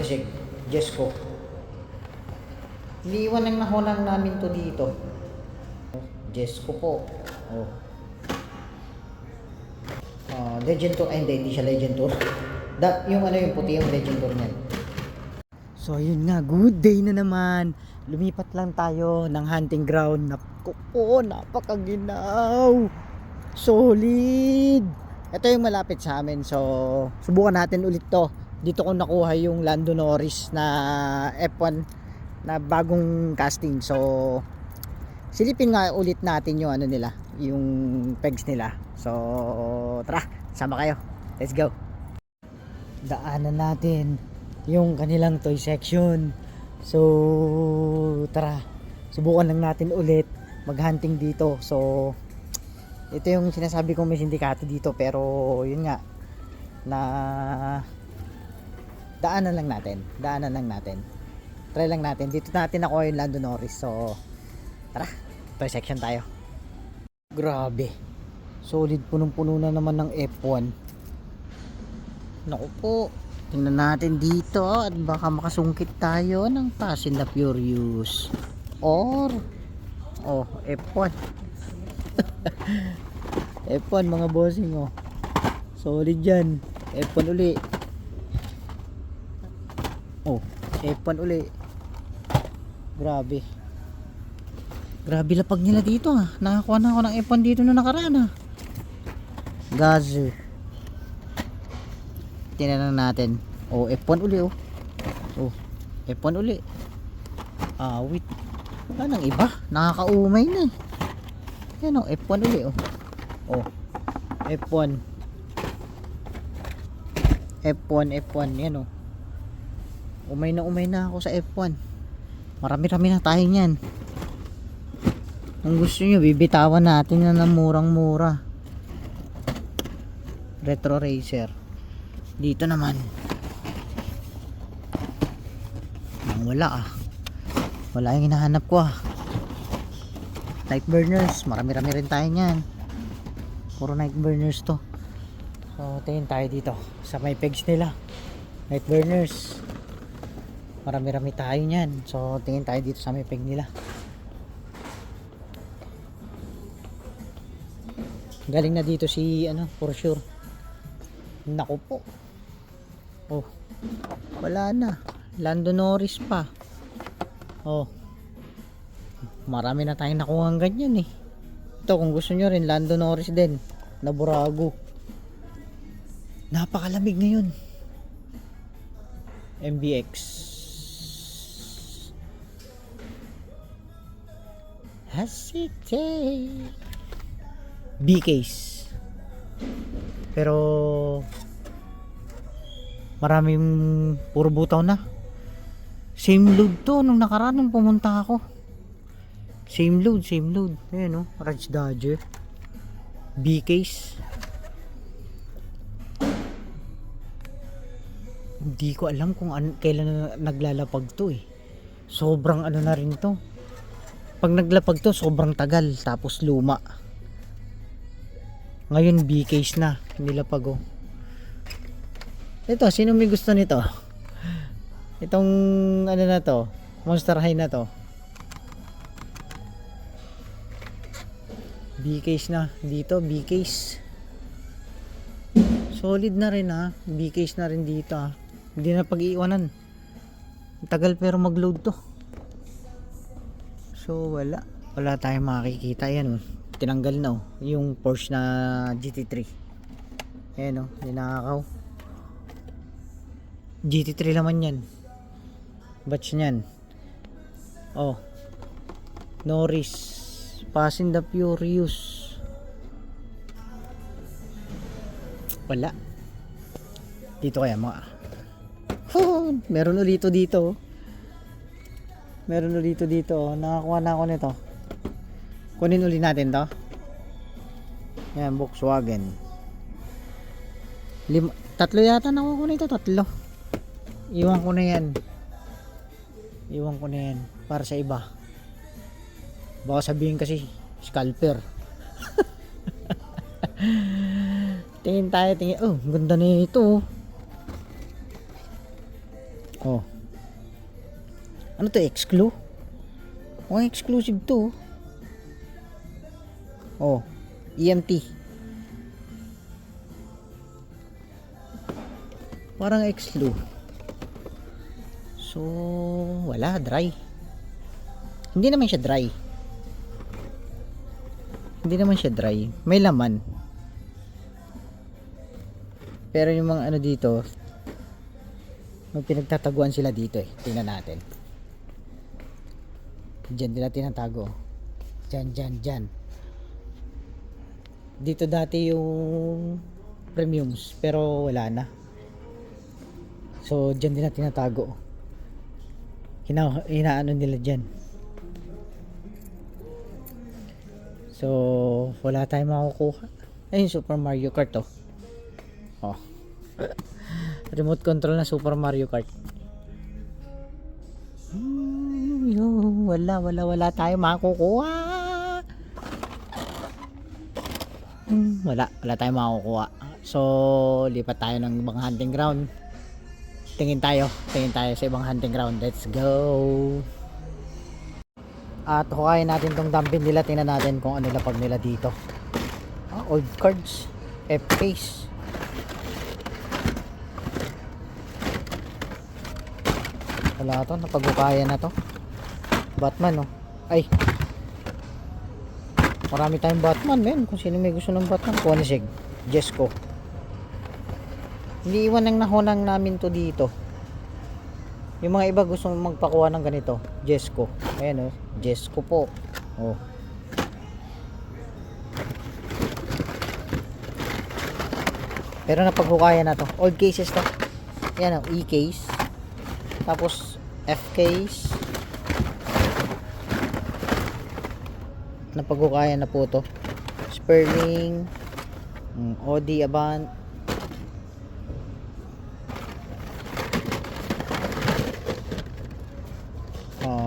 kasi Jesco. Iniiwan lang nahunan namin to dito. Jesco po. Oh. Legend Tour, ay hindi siya Legend Tour. Yung ano yung puti yung Legend Tour niyan. So ayun nga, good day na naman. Lumipat lang tayo ng hunting ground. Naku po, napakaginaw. Solid. Ito yung malapit sa amin. So subukan natin ulit to. Dito ko nakuha yung Lando Norris na F1 na bagong casting. So silipin nga ulit natin yung ano nila, yung pegs nila. So tara, sama kayo. Let's go. Daanan natin yung kanilang toy section. So tara, subukan lang natin ulit maghunting dito. So ito yung sinasabi kong may sindikato dito, pero yun nga na daanan lang natin, try lang natin. Dito natin ako yung Lando Norris. So tara, toy section tayo. Grabe, solid, punong-puno na naman ng F1. Naku po, tingnan natin dito at baka makasungkit tayo ng Fast and the Furious or F1. F1 mga bossing, solid yan. F1 uli, F1 uli. Grabe lapag nila dito, nakakuha na ako ng F1 dito na nakaraan, Gazer. Tingnan natin. F1 uli, F1 uli. Wait, wala nang iba, nakakaumay na yan, F1 uli, F1 yan, umay na ako sa F1. Marami na tayo niyan. Kung gusto nyo, bibitawan natin na ng murang-mura. Retro Racer. Dito naman wala yung hinahanap ko, night burners. Marami rin tayo niyan, puro night burners to. So tingin tayo dito sa may pegs nila, night burners. Marami tayo niyan. So tingin tayo dito sa may peg nila. Galing na dito si for sure. Naku po, wala na, Lando Norris pa. Marami na tayong nakuha ng ganyan, Ito, kung gusto nyo rin, Lando Norris din na Burago. Napakalamig ngayon. MBX Hasite B-case, pero maraming puro butaw na. Same load to nung nakaraan nung pumunta ako. Same load. Ayan, Raj Dodger B-case. Hindi ko alam kung kailan na naglalapag to, sobrang na rin to. Pag naglapag to, sobrang tagal, tapos luma. Ngayon B-case na nilapag, Ito, sino may gusto nito? Itong na to, Monster High na to. B-case na dito, B-case. Solid na rin, B-case na rin dito, Hindi na pag-iiwanan. Tagal pero mag-load to. So wala tayong makikita. Yan, tinanggal na, yung Porsche na GT3. Ayan, ninakaw. GT3 naman yan, batch nyan. Norris, Fast and the Furious. Wala dito, kaya meron ulito dito. Nakakuha na ako nito. Kunin uli natin to. Yan, Volkswagen. 3 yata nakuha ko nito, 3. Iwan ko na yan para sa iba. Baka sabihin kasi scalper. Tingin tayo. Ganda na ito. Oh. Ano to? Exclu? Oh, exclusive to. Oh. EMT. Parang Exclu. So, wala. Dry. Hindi naman siya dry. Hindi naman siya dry. May laman. Pero yung mga ano dito, may pinagtataguan sila dito eh. Tingnan natin. Diyan nila tinatago. Diyan. Dito dati yung premiums, pero wala na. So, diyan nila tinatago. Hinaano nila dyan. So, wala tayong makukuha. Ayun, Super Mario Kart oh. Oh. Remote control na Super Mario Kart. Wala tayong makukuha. Wala tayong makukuha. So, lipat tayo ng ibang hunting ground. Tingin tayo sa ibang hunting ground. Let's go. At hukayin natin tong dumpin nila. Tingnan natin kung ano lapag nila dito. Old cards, F-case. Wala to, napag-hukayan na to. Batman oh. Ay, marami tayong Batman men. Kung sino may gusto ng Batman, kuha ni Sig. Jesco. Hindi iwan ng nahunang namin to dito. Yung mga iba gusto magpakuha ng ganito, Jesco. Ayan oh, Jesco po. Oh. Pero napaghukayan na to. Old cases to. Ayan oh, E-case. Tapos F-case. Napaghukayan na po to. Sperling, Audi Avant.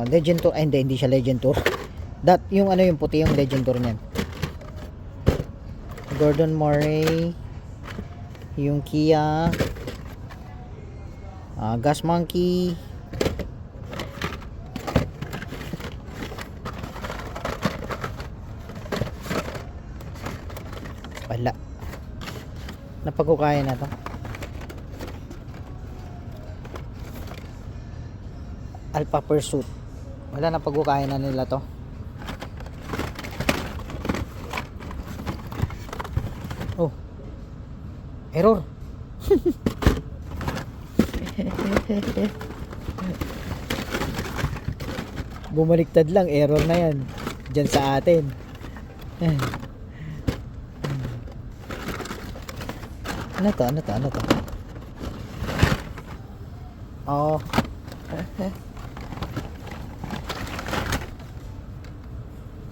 Legend Tour. Ay, hindi siya Legend Tour. Yung ano yung puti yung Legend Tour niyan. Gordon Murray. Yung Kia. Gas Monkey. Wala. Napaghukayan na to. Alpha Pursuit. Wala, napaghukayan na nila to. Oh. Error. Bumaliktad lang, error na yan. Diyan sa atin. Ano to? Oh.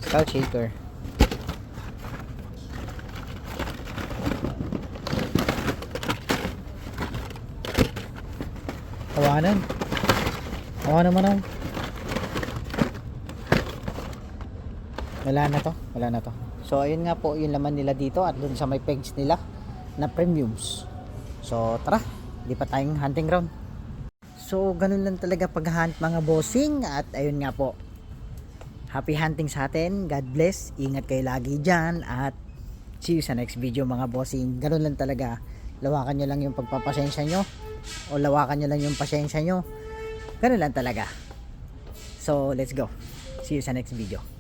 Skull shaker. Tawanan mo na. Wala na to. So ayun nga po yung laman nila dito at dun sa may pegs nila na premiums. So tara, lipat tayong hunting ground. So ganun lang talaga pag-hunt mga bossing. At ayun nga po, happy hunting sa atin. God bless. Ingat kayo lagi dyan. At see you sa next video mga bossing. Ganun lang talaga. Lawakan nyo lang yung pagpapasensya nyo. O lawakan nyo lang yung pasensya nyo. Ganun lang talaga. So let's go. See you sa next video.